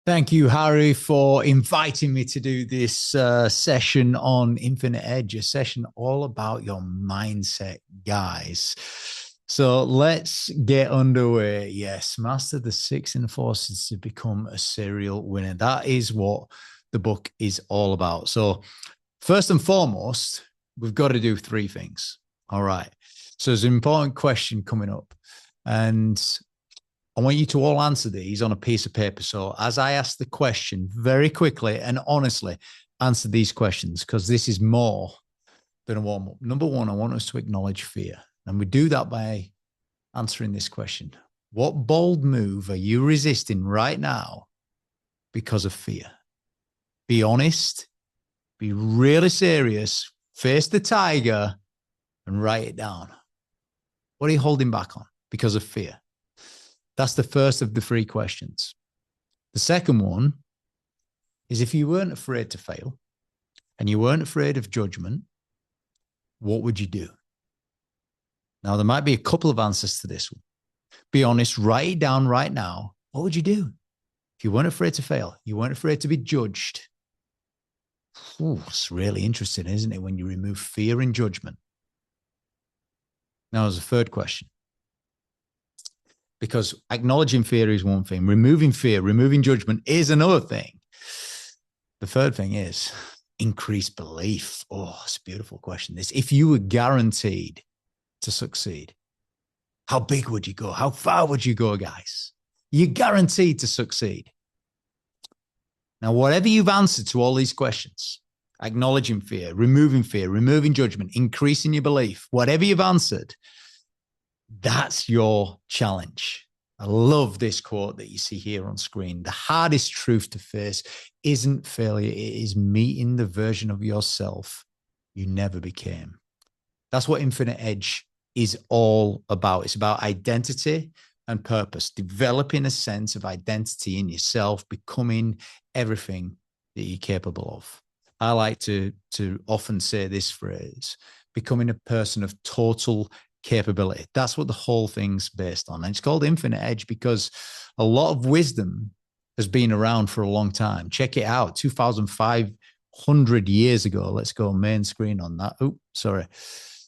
Thank you, Harry, for inviting me to do this session on Infinite Edge, a session all about your mindset, guys. So let's get underway. Yes, master the six inner forces to become a serial winner. That is what the book is all about. So, first and foremost, we've got to do three things. All right. So, there's an important question coming up. And I want you to all answer these on a piece of paper. So as I ask the question, very quickly and honestly, answer these questions, because this is more than a warm-up. Number one, I want us to acknowledge fear. And we do that by answering this question. What bold move are you resisting right now because of fear? Be honest, be really serious, face the tiger and write it down. What are you holding back on because of fear? That's the first of the three questions. The second one is, if you weren't afraid to fail and you weren't afraid of judgment, what would you do? Now, there might be a couple of answers to this one. Be honest, write it down right now. What would you do? If you weren't afraid to fail, you weren't afraid to be judged. Ooh, it's really interesting, isn't it, when you remove fear and judgment? Now, there's a third question. Because acknowledging fear is one thing, removing fear, removing judgment is another thing. The third thing is increased belief. Oh, it's a beautiful question. This, if you were guaranteed to succeed, how big would you go? How far would you go, guys? You're guaranteed to succeed. Now, whatever you've answered to all these questions, acknowledging fear, removing judgment, increasing your belief, whatever you've answered, that's your challenge. I love this quote that you see here on screen. The hardest truth to face isn't failure. It is meeting the version of yourself you never became. That's what Infinite Edge is all about. It's about identity and purpose, developing a sense of identity in yourself, becoming everything that you're capable of. I like to often say this phrase, becoming a person of total capability. That's what the whole thing's based on. And it's called Infinite Edge because a lot of wisdom has been around for a long time. Check it out. 2,500 years ago. Let's go main screen on that. Oh, sorry.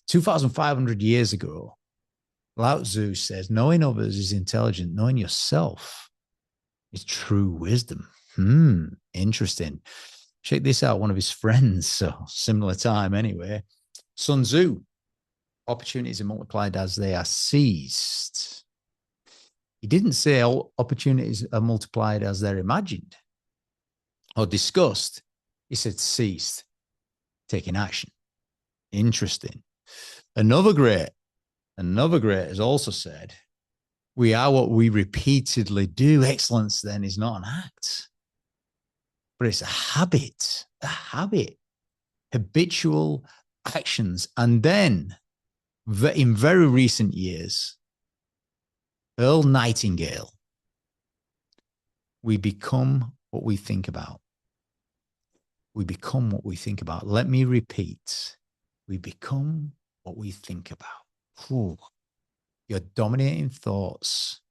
2,500 years ago, Lao Tzu says, knowing others is intelligent. Knowing yourself is true wisdom. Interesting. Check this out. One of his friends, so similar time anyway, Sun Tzu, opportunities are multiplied as they are seized. He didn't say all opportunities are multiplied as they're imagined or discussed. He said seized, taking action. Interesting. Another great has also said, we are what we repeatedly do. Excellence then is not an act, but it's a habit, habitual actions. And then in very recent years, Earl Nightingale, we become what we think about. We become what we think about. Let me repeat. We become what we think about. Ooh. Your dominating thoughts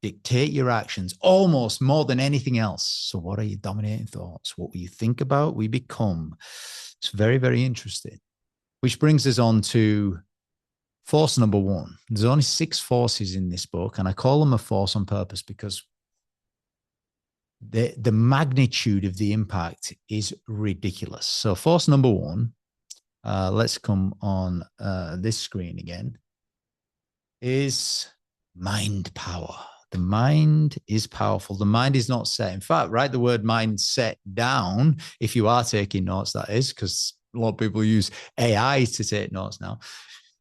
dictate your actions almost more than anything else. So what are your dominating thoughts? What you think about, we become. It's very, very interesting. Which brings us on to force number one. There's only 6 forces in this book, and I call them a force on purpose because the magnitude of the impact is ridiculous. So force number one, let's come on this screen again, is mind power. The mind is powerful. The mind is not set. In fact, write the word mindset down if you are taking notes, that is, because a lot of people use AI to take notes now.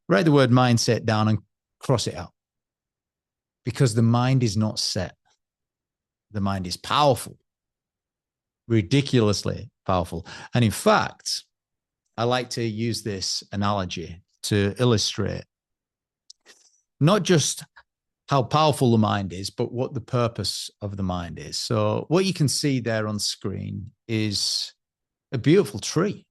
Write the word mindset down and cross it out, because the mind is not set. The mind is powerful, ridiculously powerful. And in fact, I like to use this analogy to illustrate not just how powerful the mind is, but what the purpose of the mind is. So what you can see there on screen is a beautiful tree,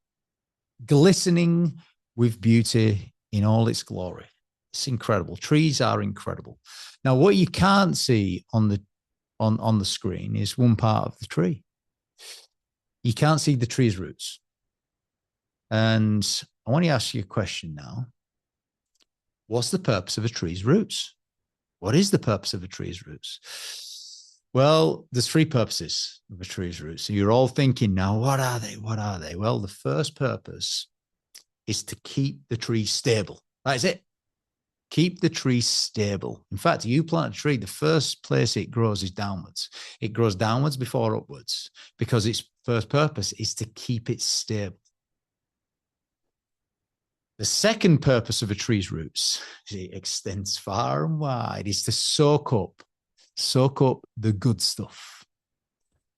glistening with beauty in all its glory. It's incredible. Trees are incredible. Now, what you can't see on on the screen is one part of the tree. You can't see the tree's roots. And I want to ask you a question now. What's the purpose of a tree's roots? What is the purpose of a tree's roots? Well, there's three purposes of a tree's roots. So you're all thinking now, what are they? What are they? Well, the first purpose is to keep the tree stable. That is it. Keep the tree stable. In fact, you plant a tree, the first place it grows is downwards. It grows downwards before upwards because its first purpose is to keep it stable. The second purpose of a tree's roots, it extends far and wide, is to soak up the good stuff.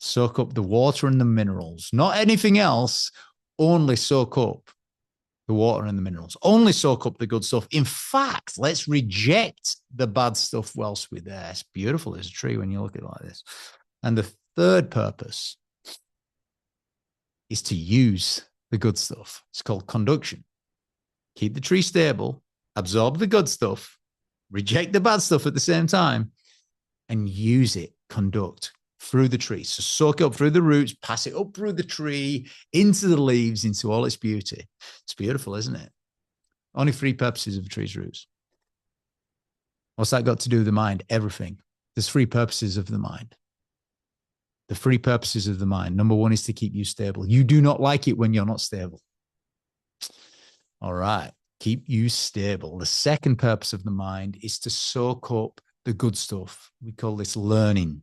Soak up the water and the minerals. Not anything else, only soak up the water and the minerals. Only soak up the good stuff. In fact, let's reject the bad stuff whilst we're there. It's beautiful as a tree when you look at it like this. And the third purpose is to use the good stuff. It's called conduction. Keep the tree stable, absorb the good stuff, reject the bad stuff at the same time, and use it, conduct through the tree. So soak it up through the roots, pass it up through the tree, into the leaves, into all its beauty. It's beautiful, isn't it? Only three purposes of a tree's roots. What's that got to do with the mind? Everything. There's three purposes of the mind. The three purposes of the mind. Number one is to keep you stable. You do not like it when you're not stable. All right. Keep you stable. The second purpose of the mind is to soak up the good stuff. We call this learning.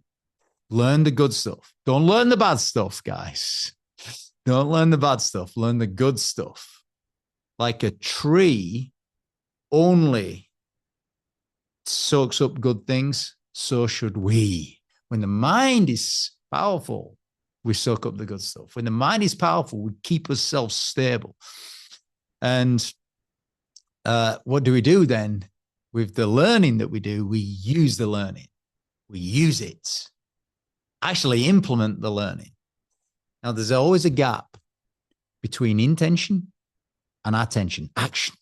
Learn the good stuff. Don't learn the bad stuff, guys. Don't learn the bad stuff. Learn the good stuff. Like a tree only soaks up good things, so should we. When the mind is powerful, we soak up the good stuff. When the mind is powerful, we keep ourselves stable. And what do we do then? With the learning that we do, we use the learning. We use it. Actually implement the learning. Now, there's always a gap between intention and attention, action.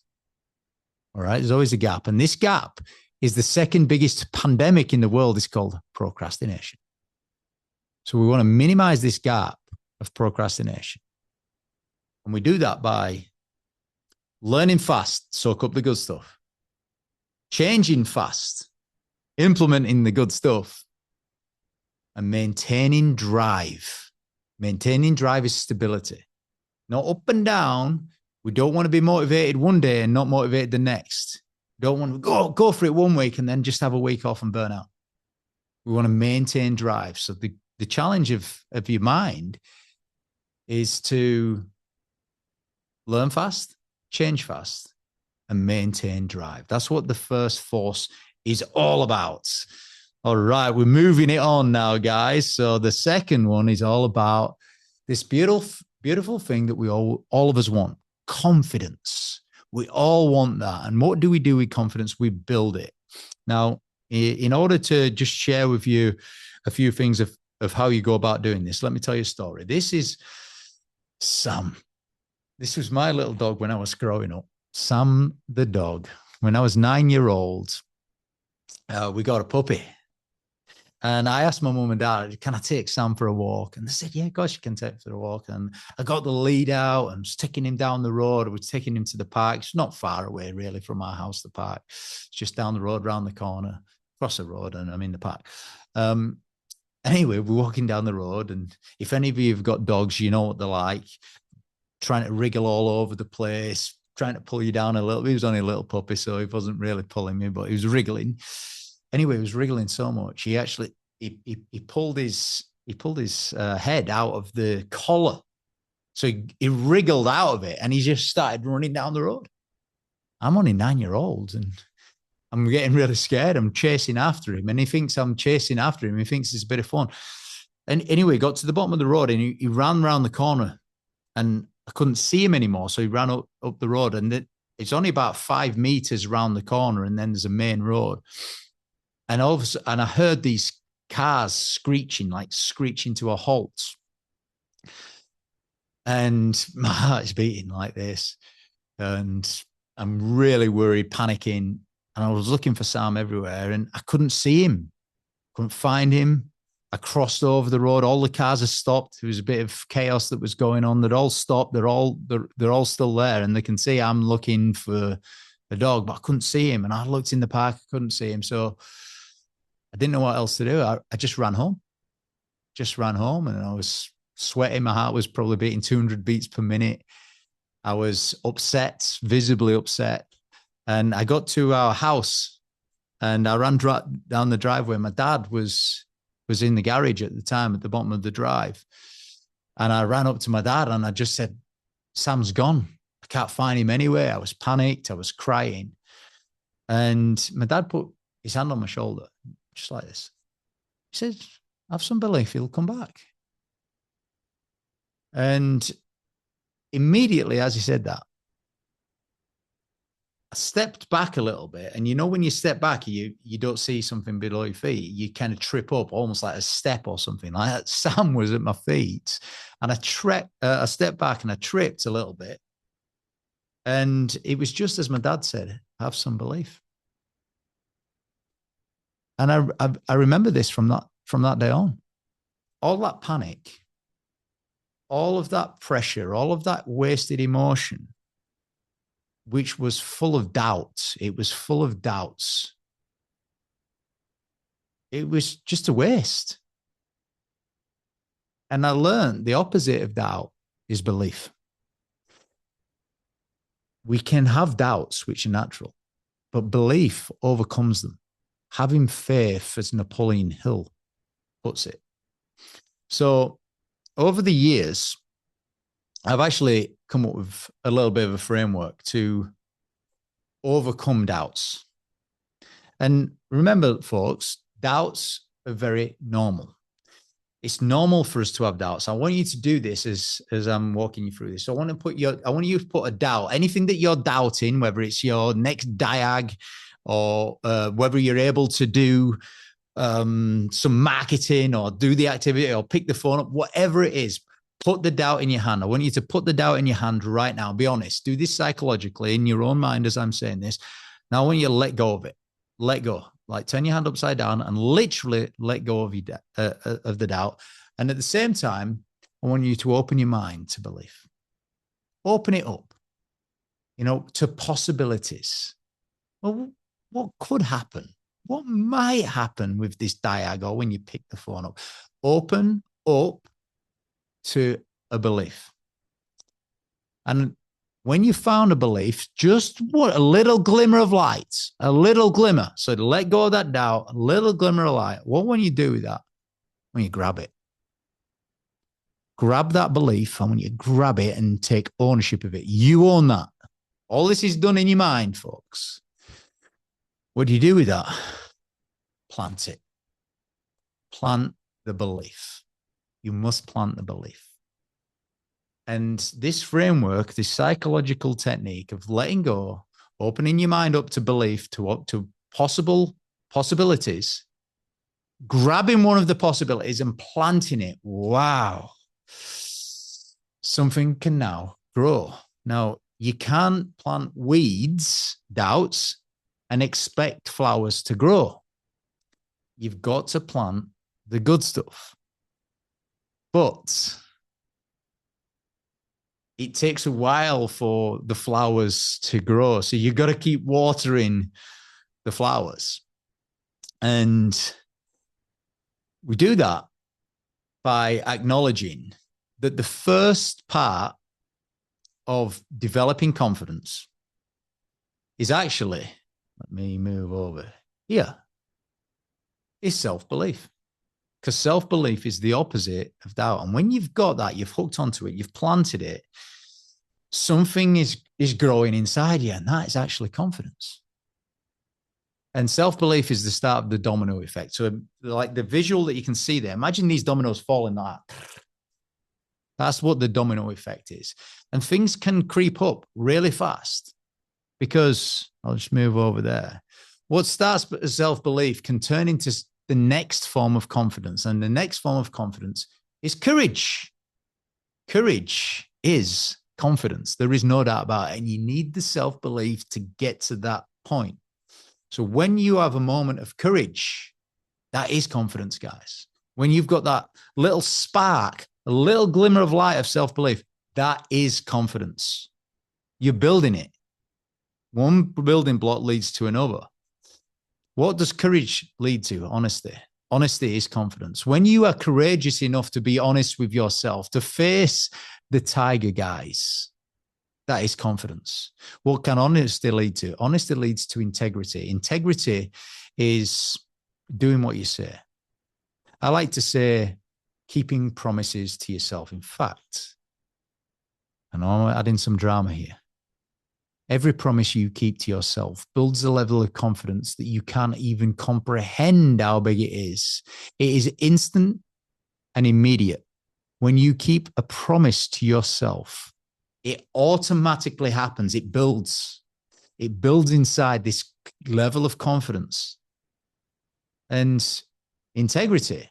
All right, there's always a gap. And this gap is the second biggest pandemic in the world. It's called procrastination. So we want to minimize this gap of procrastination. And we do that by learning fast, soak up the good stuff. Changing fast, implementing the good stuff. And maintaining drive. Maintaining drive is stability. Not up and down. We don't want to be motivated one day and not motivated the next. We don't want to go for it one week and then just have a week off and burn out. We want to maintain drive. So the challenge of your mind is to learn fast, change fast, and maintain drive. That's what the first force is all about. All right, we're moving it on now, guys. So the second one is all about this beautiful thing that we all of us want, confidence. We all want that. And what do we do with confidence? We build it. Now, in order to just share with you a few things of how you go about doing this, let me tell you a story. This is Sam. This was my little dog when I was growing up. Sam the dog. When I was 9 years old, we got a puppy. And I asked my mum and dad, can I take Sam for a walk? And they said, yeah, of course you can take him for a walk. And I got the lead out and was taking him down the road. I was taking him to the park. It's not far away, really, from our house, the park. It's just down the road, round the corner, across the road, and I'm in the park. Anyway, we're walking down the road. And if any of you have got dogs, you know what they're like. Trying to wriggle all over the place, trying to pull you down a little. He was only a little puppy, so he wasn't really pulling me, but he was wriggling. Anyway, he was wriggling so much. He actually he pulled his head out of the collar, so he wriggled out of it, and he just started running down the road. I'm only 9 years old, and I'm getting really scared. I'm chasing after him, and he thinks I'm chasing after him. He thinks it's a bit of fun. And anyway, got to the bottom of the road, and he ran around the corner, and I couldn't see him anymore, so he ran up the road, and it's only about 5 meters around the corner, and then there's a main road. And all of a sudden, and I heard these cars screeching to a halt. And my heart's beating like this. And I'm really worried, panicking. And I was looking for Sam everywhere, and I couldn't see him. Couldn't find him. I crossed over the road. All the cars are stopped. There was a bit of chaos that was going on. They're all stopped. They're all still there, and they can see I'm looking for the dog, but I couldn't see him. And I looked in the park, I couldn't see him. So I didn't know what else to do. I just ran home. Just ran home, and I was sweating. My heart was probably beating 200 beats per minute. I was upset, visibly upset. And I got to our house, and I ran down the driveway. My dad was in the garage at the time, at the bottom of the drive. And I ran up to my dad and I just said, Sam's gone. I can't find him anywhere. I was panicked. I was crying. And my dad put his hand on my shoulder, just like this. He said, have some belief, he'll come back. And immediately, as he said that, I stepped back a little bit. And you know, when you step back, you don't see something below your feet. You kind of trip up, almost like a step or something like that. Sam was at my feet, and I stepped back and I tripped a little bit. And it was just as my dad said, have some belief. And I remember this from that day on. All that panic, all of that pressure, all of that wasted emotion, which was full of doubts. It was full of doubts. It was just a waste. And I learned the opposite of doubt is belief. We can have doubts, which are natural, but belief overcomes them. Having faith, as Napoleon Hill puts it. So over the years, I've actually come up with a little bit of a framework to overcome doubts. And remember, folks, doubts are very normal. It's normal for us to have doubts. I want you to do this as I'm walking you through this. So I want you to put a doubt, anything that you're doubting, whether it's your next diag or whether you're able to do some marketing or do the activity or pick the phone up, whatever it is, put the doubt in your hand. I want you to put the doubt in your hand right now. Be honest. Do this psychologically in your own mind as I'm saying this. Now I want you to let go of it. Let go. Like turn your hand upside down and literally let go of of the doubt. And at the same time, I want you to open your mind to belief. Open it up, to possibilities. Well, what could happen? What might happen with this diag or when you pick the phone up? Open up to a belief. And when you found a belief, just what a little glimmer of light, a little glimmer. So to let go of that doubt, a little glimmer of light. What when you do with that? When you grab it. Grab that belief, and when you grab it and take ownership of it, you own that. All this is done in your mind, folks. What do you do with that? Plant it. Plant the belief. You must plant the belief. And this framework, this psychological technique of letting go, opening your mind up to belief, to possible possibilities, grabbing one of the possibilities and planting it. Wow. Something can now grow. Now, you can't plant weeds, doubts, and expect flowers to grow. You've got to plant the good stuff. But it takes a while for the flowers to grow. So you've got to keep watering the flowers. And we do that by acknowledging that the first part of developing confidence is actually, let me move over here, is self-belief. Because self-belief is the opposite of doubt. And when you've got that, you've hooked onto it, you've planted it, something is growing inside you, and that is actually confidence. And self-belief is the start of the domino effect. So like the visual that you can see there, imagine these dominoes falling like that. That's what the domino effect is. And things can creep up really fast because, I'll just move over there. What starts as self-belief can turn into the next form of confidence. And the next form of confidence is courage. Courage is confidence. There is no doubt about it. And you need the self-belief to get to that point. So when you have a moment of courage, that is confidence, guys. when you've got that little spark, a little glimmer of light of self-belief, that is confidence. You're building it. One building block leads to another. What does courage lead to? Honesty. Honesty is confidence. When you are courageous enough to be honest with yourself, to face the tiger guys, that is confidence. What can honesty lead to? Honesty leads to integrity. Integrity is doing what you say. I like to say keeping promises to yourself. In fact, and I'm adding some drama here. Every promise you keep to yourself builds a level of confidence that you can't even comprehend how big it is. It is instant and immediate. When you keep a promise to yourself, it automatically happens. It builds. It builds inside this level of confidence. And integrity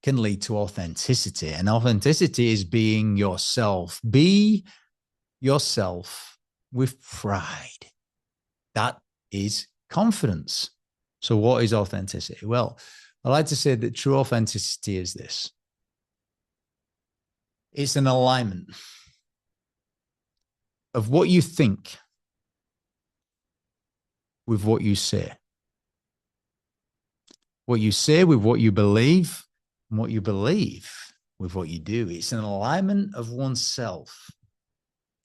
can lead to authenticity. And authenticity is being yourself. Be yourself with pride. That is confidence. So what is authenticity? Well, I like to say that true authenticity is this. It's an alignment of what you think with what you say. What you say with what you believe, and what you believe with what you do. It's an alignment of oneself.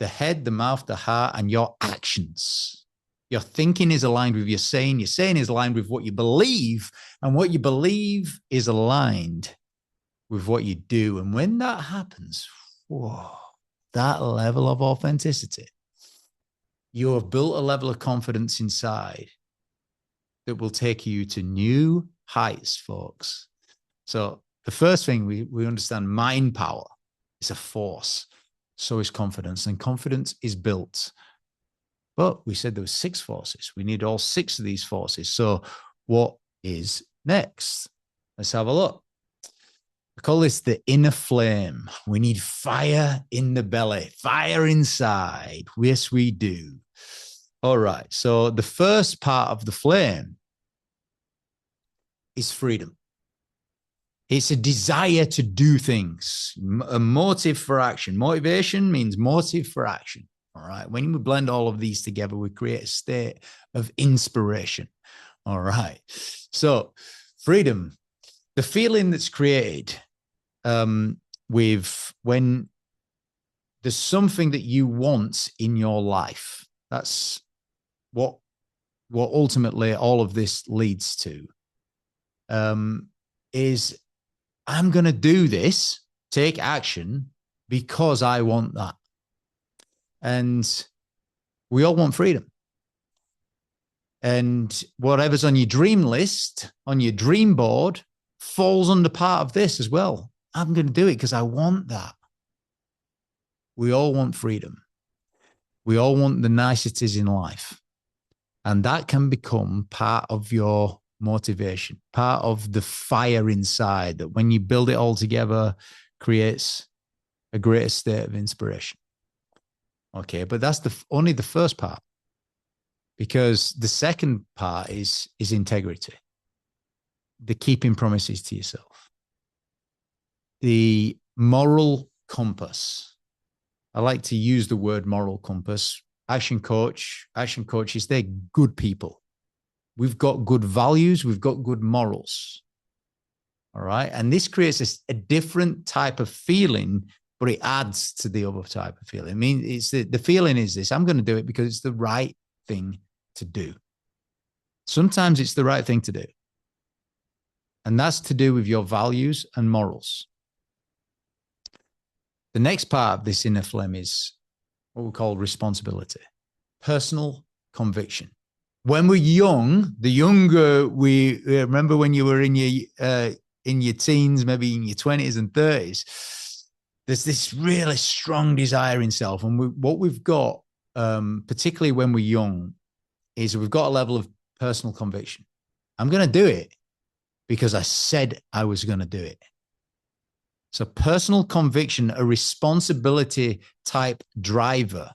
The head, the mouth, the heart, and your actions. Your thinking is aligned with your saying is aligned with what you believe, and what you believe is aligned with what you do. And when that happens, whoa, that level of authenticity, you have built a level of confidence inside that will take you to new heights, folks. So the first thing we understand, mind power is a force. So is confidence, and confidence is built. But we said there were 6 forces. We need all 6 of these forces. So what is next? Let's have a look. I call this the inner flame. We need fire in the belly, fire inside. Yes, we do. All right. So the first part of the flame is freedom. It's a desire to do things, a motive for action. Motivation means motive for action. All right. When we blend all of these together, we create a state of inspiration. All right. So freedom, the feeling that's created with when there's something that you want in your life. That's what ultimately all of this leads to. Is I'm going to do this, take action because I want that. And we all want freedom. And whatever's on your dream list, on your dream board, falls under part of this as well. I'm going to do it because I want that. We all want freedom. We all want the niceties in life. And that can become part of your motivation, part of the fire inside that when you build it all together creates a greater state of inspiration. Okay, but that's only the first part, because the second part is integrity, the keeping promises to yourself, the moral compass. I like to use the word moral compass. Action coaches, they're good people. We've got good values. We've got good morals. All right. And this creates a different type of feeling, but it adds to the other type of feeling. I mean, it's the feeling is this: I'm going to do it because it's the right thing to do. Sometimes it's the right thing to do. And that's to do with your values and morals. The next part of this inner flame is what we call responsibility, personal conviction. When we're young, the younger we remember when you were in your teens, maybe in your 20s and 30s, there's this really strong desire in self. And what we've got, particularly when we're young, is we've got a level of personal conviction. I'm going to do it because I said I was going to do it. So personal conviction, a responsibility type driver,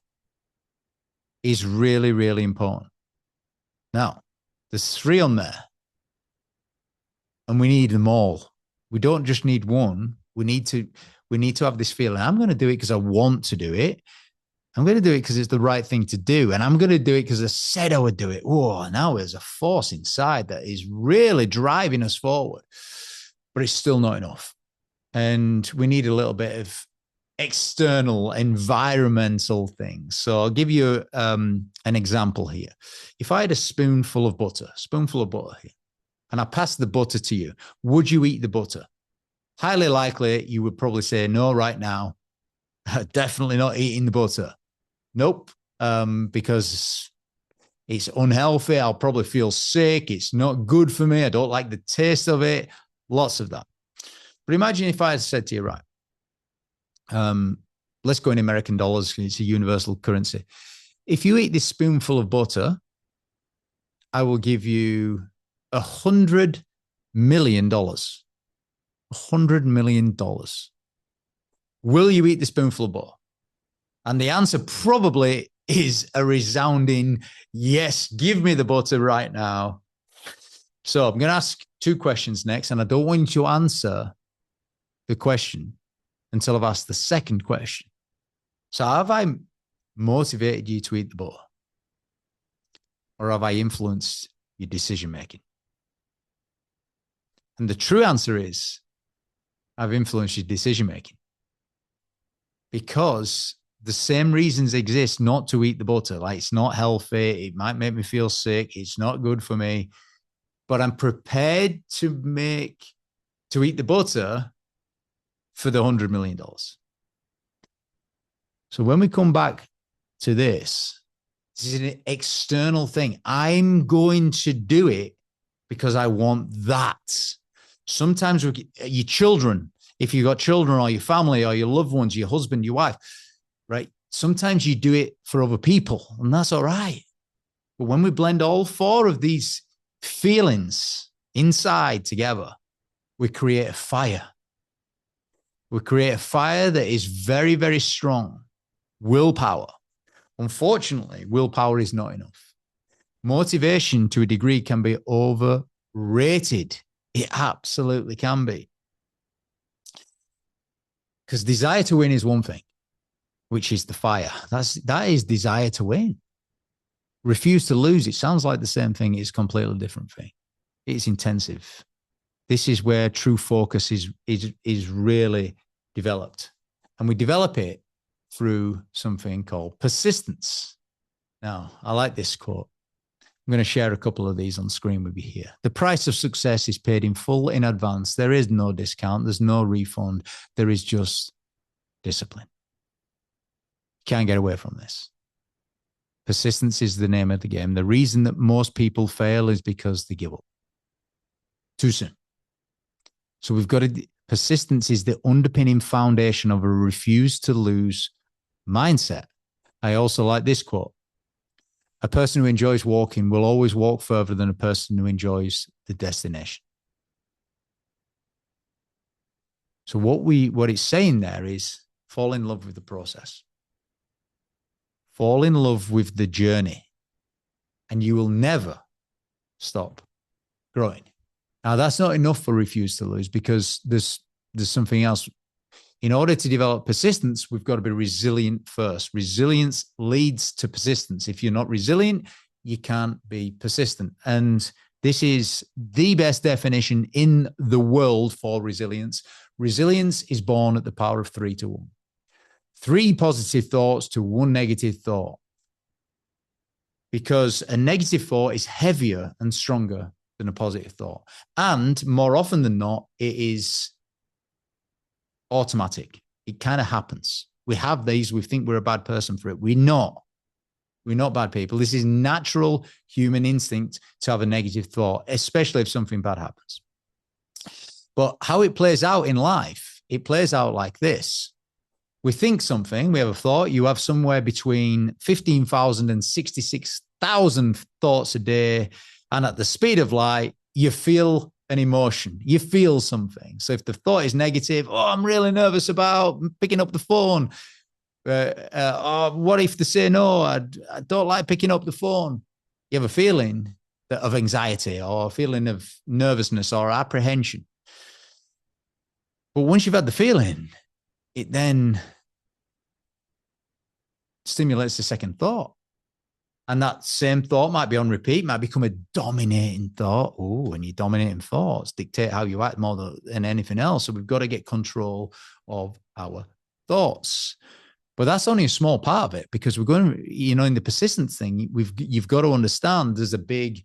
is really, really important. Now, there's 3 on there, and we need them all. We don't just need one. We need to have this feeling. I'm going to do it because I want to do it. I'm going to do it because it's the right thing to do. And I'm going to do it because I said I would do it. Oh, now there's a force inside that is really driving us forward, but it's still not enough. And we need a little bit of external environmental things. So I'll give you an example here. If I had a spoonful of butter here, and I passed the butter to you, would you eat the butter? Highly likely you would probably say no right now. Definitely not eating the butter. Nope, because it's unhealthy. I'll probably feel sick. It's not good for me. I don't like the taste of it. Lots of that. But imagine if I had said to you, right, let's go in American dollars. It's a universal currency. If you eat this spoonful of butter, I will give you $100 million. $100 million. Will you eat the spoonful of butter? And the answer probably is a resounding yes. Give me the butter right now. So I'm going to ask two questions next, and I don't want you to answer the question until I've asked the second question. So have I motivated you to eat the butter? Or have I influenced your decision-making? And the true answer is I've influenced your decision-making. Because the same reasons exist not to eat the butter. Like, it's not healthy. It might make me feel sick. It's not good for me. But I'm prepared to eat the butter for the $100 million. So when we come back to this is an external thing. I'm going to do it because I want that. Sometimes your children, if you've got children or your family or your loved ones, your husband, your wife, right? Sometimes you do it for other people, and that's all right. But when we blend all four of these feelings inside together, we create a fire. We create a fire that is very, very strong. Willpower. Unfortunately, willpower is not enough. Motivation to a degree can be overrated. It absolutely can be. Because desire to win is one thing, which is the fire. That is desire to win. Refuse to lose. It sounds like the same thing. It's a completely different thing. It's intensive. This is where true focus is really developed. And we develop it through something called persistence. Now, I like this quote. I'm going to share a couple of these on screen with you here. The price of success is paid in full in advance. There is no discount. There's no refund. There is just discipline. You can't get away from this. Persistence is the name of the game. The reason that most people fail is because they give up too soon. So we've got to, persistence is the underpinning foundation of a refuse to lose mindset. I also like this quote. A person who enjoys walking will always walk further than a person who enjoys the destination. So what it's saying there is fall in love with the process. Fall in love with the journey, and you will never stop growing. Now, that's not enough for refuse to lose, because there's something else. In order to develop persistence, we've got to be resilient first. Resilience leads to persistence. If you're not resilient, you can't be persistent. And this is the best definition in the world for resilience. Resilience is born at the power of 3 to 1. 3 positive thoughts to 1 negative thought. Because a negative thought is heavier and stronger than a positive thought. And more often than not, it is automatic. It kind of happens. We have these. We think we're a bad person for it. We're not. We're not bad people. This is natural human instinct to have a negative thought, especially if something bad happens. But how it plays out in life, it plays out like this. We think something, we have a thought. You have somewhere between 15,000 and 66,000 thoughts a day. And at the speed of light, you feel an emotion. You feel something. So if the thought is negative, I'm really nervous about picking up the phone. What if they say no? I don't like picking up the phone. You have a feeling of anxiety or a feeling of nervousness or apprehension. But once you've had the feeling, it then stimulates the second thought. And that same thought might be on repeat, might become a dominating thought. Oh, and your dominating thoughts dictate how you act more than anything else. So we've got to get control of our thoughts. But that's only a small part of it, because we're going to, in the persistence thing, you've got to understand there's a big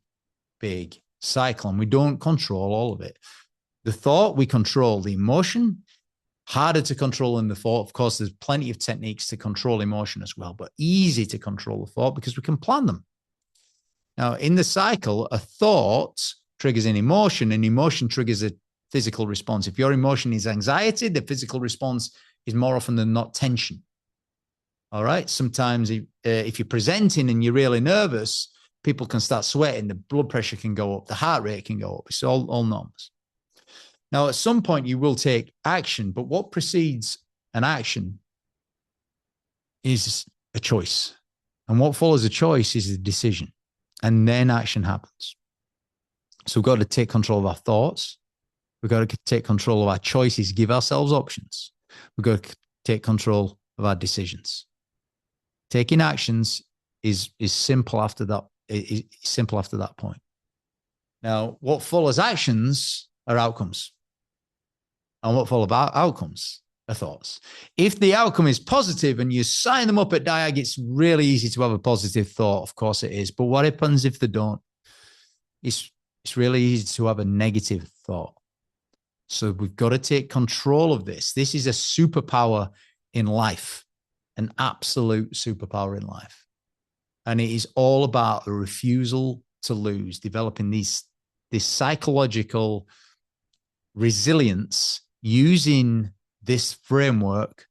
cycle, and we don't control all of it. The thought, we control. The emotion, harder to control than the thought. Of course, there's plenty of techniques to control emotion as well, but easy to control the thought because we can plan them. Now, in the cycle, a thought triggers an emotion, and emotion triggers a physical response. If your emotion is anxiety, the physical response is more often than not tension. All right. Sometimes if you're presenting and you're really nervous, people can start sweating, the blood pressure can go up, the heart rate can go up. It's all norms. Now, at some point, you will take action, but what precedes an action is a choice. And what follows a choice is a decision. And then action happens. So we've got to take control of our thoughts. We've got to take control of our choices, give ourselves options. We've got to take control of our decisions. Taking actions is simple after that. Is simple after that point. Now, what follows actions are outcomes. And what follow outcomes are thoughts. If the outcome is positive and you sign them up at DIAG, it's really easy to have a positive thought. Of course it is. But what happens if they don't? It's really easy to have a negative thought. So we've got to take control of this. This is a superpower in life, an absolute superpower in life. And it is all about a refusal to lose, developing this psychological resilience, using this framework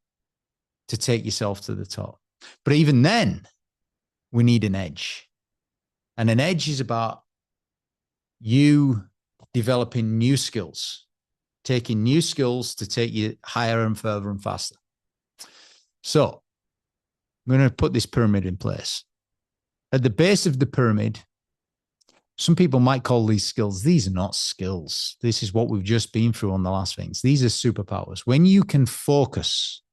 to take yourself to the top. But even then, we need an edge. And an edge is about you developing new skills, taking new skills to take you higher and further and faster. So I'm going to put this pyramid in place. At the base of the pyramid, some people might call these skills. These are not skills. This is what we've just been through on the last things. These are superpowers. When you can focus,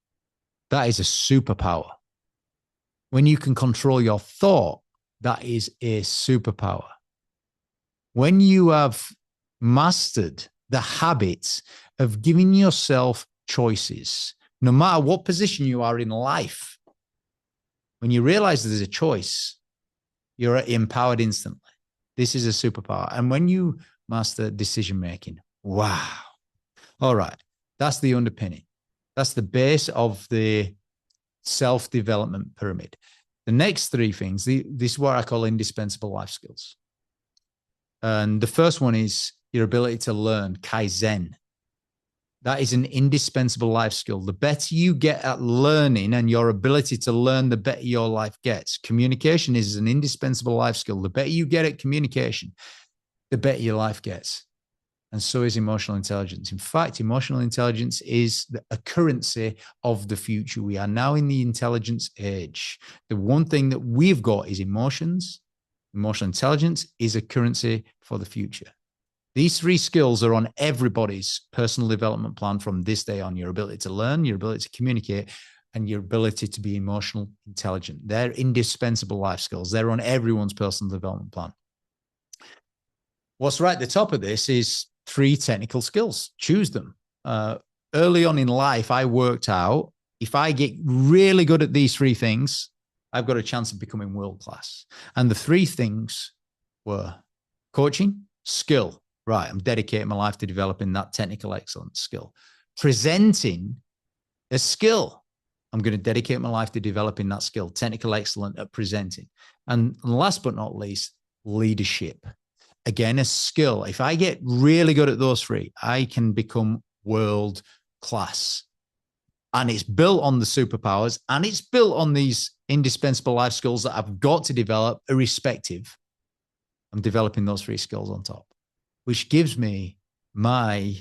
that is a superpower. When you can control your thought, that is a superpower. When you have mastered the habits of giving yourself choices, no matter what position you are in life, when you realize there's a choice, you're empowered instantly. This is a superpower. And when you master decision-making, wow. All right. That's the underpinning. That's the base of the self-development pyramid. The next three things, this is what I call indispensable life skills. And the first one is your ability to learn, Kaizen. That is an indispensable life skill. The better you get at learning and your ability to learn, the better your life gets. Communication is an indispensable life skill. The better you get at communication, the better your life gets. And so is emotional intelligence. In fact, emotional intelligence is a currency of the future. We are now in the intelligence age. The one thing that we've got is emotions. Emotional intelligence is a currency for the future. These three skills are on everybody's personal development plan from this day on. Your ability to learn, your ability to communicate, and your ability to be emotional intelligent. They're indispensable life skills. They're on everyone's personal development plan. What's right at the top of this is 3 technical skills. Choose them. Early on in life, I worked out, if I get really good at these 3 things, I've got a chance of becoming world class. And the 3 things were coaching, skill. Right, I'm dedicating my life to developing that technical excellence skill. Presenting a skill. I'm going to dedicate my life to developing that skill, technical excellence at presenting. And last but not least, leadership. Again, a skill. If I get really good at those 3, I can become world class. And it's built on the superpowers, and it's built on these indispensable life skills that I've got to develop irrespective. I'm developing those 3 skills on top, which gives me my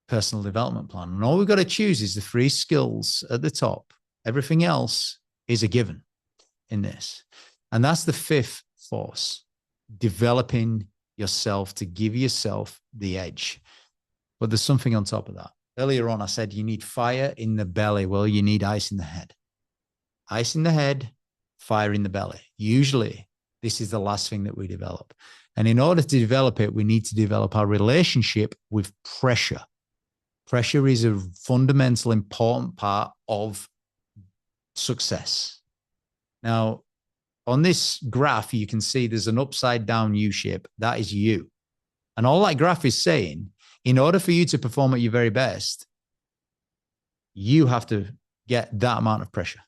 personal development plan. And all we've got to choose is the 3 skills at the top. Everything else is a given in this. And that's the 5th force, developing yourself to give yourself the edge. But there's something on top of that. Earlier on, I said you need fire in the belly. Well, you need ice in the head. Ice in the head, fire in the belly. Usually, this is the last thing that we develop. And in order to develop it, we need to develop our relationship with pressure. Pressure is a fundamental, important part of success. Now, on this graph, you can see there's an upside down U shape. That is you. And all that graph is saying, in order for you to perform at your very best, you have to get that amount of pressure.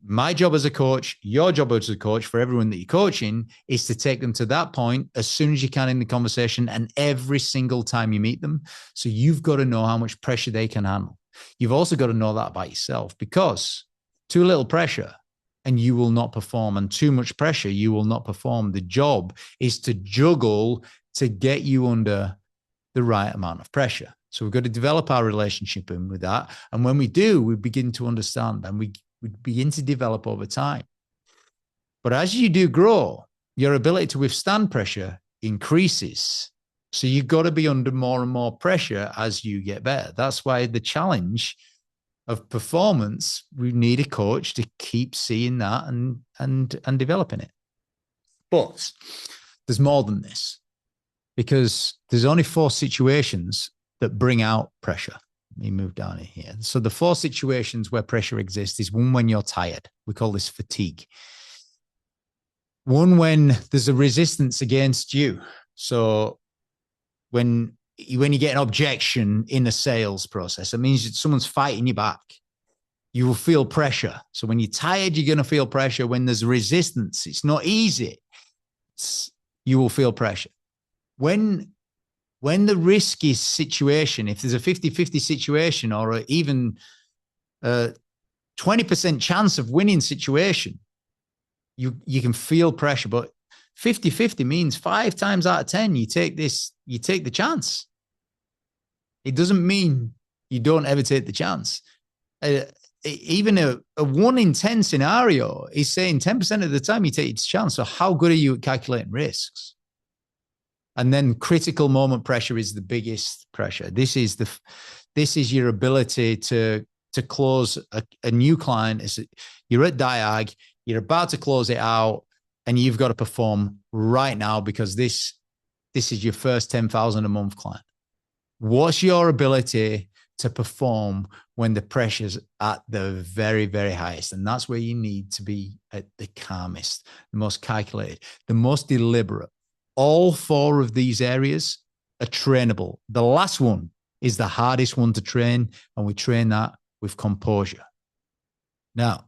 My job as a coach, your job as a coach for everyone that you're coaching is to take them to that point as soon as you can in the conversation and every single time you meet them. So you've got to know how much pressure they can handle. You've also got to know that about yourself, because too little pressure and you will not perform, and too much pressure, you will not perform. The job is to juggle to get you under the right amount of pressure. So we've got to develop our relationship in with that. And when we do, we begin to understand and we begin to develop over time. But as you do grow, your ability to withstand pressure increases. So you've got to be under more and more pressure as you get better. That's why the challenge of performance, we need a coach to keep seeing that and developing it. But there's more than this, because there's only 4 situations that bring out pressure. Let me move down in here. So the 4 situations where pressure exists is one when you're tired. We call this fatigue. One when there's a resistance against you. So when you get an objection in a sales process, it means that someone's fighting you back. You will feel pressure. So when you're tired, you're going to feel pressure. When there's resistance, it's not easy. You will feel pressure. When the risky situation, if there's a 50-50 situation or even a 20% chance of winning situation, you can feel pressure. But 50-50 means 5 times out of 10, you take the chance. It doesn't mean you don't ever take the chance. Even a 1 in 10 scenario is saying 10% of the time you take the chance. So how good are you at calculating risks? And then critical moment pressure is the biggest pressure. This is your ability to close a new client. You're at Diag, you're about to close it out, and you've got to perform right now because this is your first 10,000 a month client. What's your ability to perform when the pressure's at the very, very highest? And that's where you need to be at the calmest, the most calculated, the most deliberate. All 4 of these areas are trainable. The last one is the hardest one to train, and we train that with composure. Now,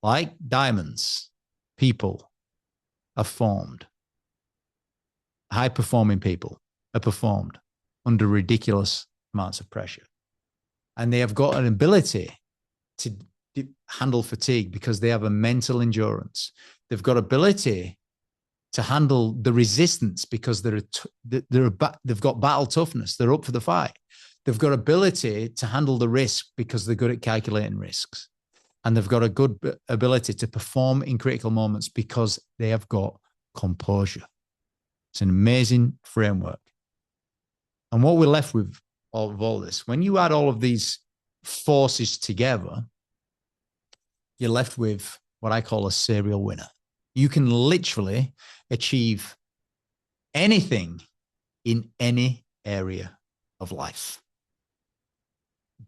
like diamonds, people are formed. High-performing people are performed under ridiculous amounts of pressure. And they have got an ability to handle fatigue because they have a mental endurance. They've got ability to handle the resistance because they've got battle toughness. They're up for the fight. They've got ability to handle the risk because they're good at calculating risks. And they've got a good ability to perform in critical moments because they have got composure. It's an amazing framework. And what we're left with all this, when you add all of these forces together, you're left with what I call a serial winner. You can literally achieve anything in any area of life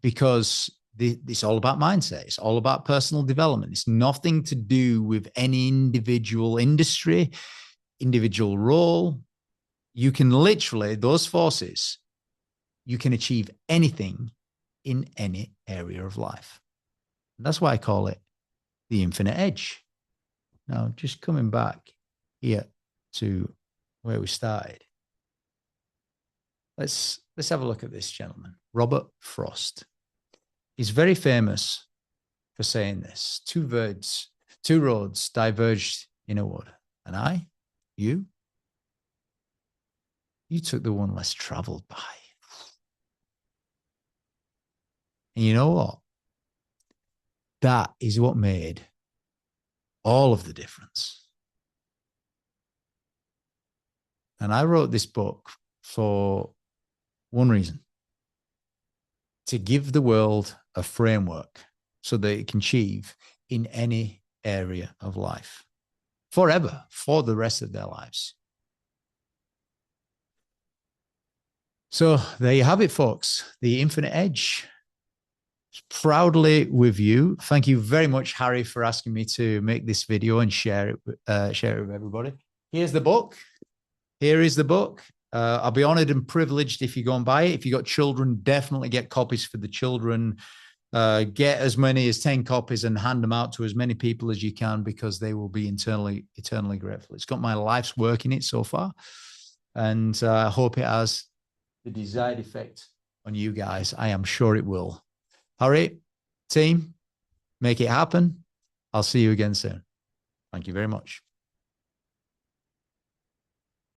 because it's all about mindset. It's all about personal development. It's nothing to do with any individual industry, individual role. You can literally, those forces, you can achieve anything in any area of life. And that's why I call it the infinite edge. Now, just coming back here to where we started. Let's have a look at this gentleman, Robert Frost. He's very famous for saying this. 2 roads diverged in a wood. And you took the one less traveled by. And you know what? That is what made all of the difference. And I wrote this book for one reason. to give the world a framework so that it can achieve in any area of life forever, for the rest of their lives. So there you have it, folks. The Infinite Edge. Proudly with you. Thank you very much, Harry, for asking me to make this video and share it with everybody. Here's the book. Here is the book. I'll be honored and privileged if you go and buy it. If you got children, definitely get copies for the children. Get as many as 10 copies and hand them out to as many people as you can, because they will be eternally grateful. It's got my life's work in it so far. And I hope it has the desired effect on you guys. I am sure it will. All right, team, make it happen. I'll see you again soon. Thank you very much.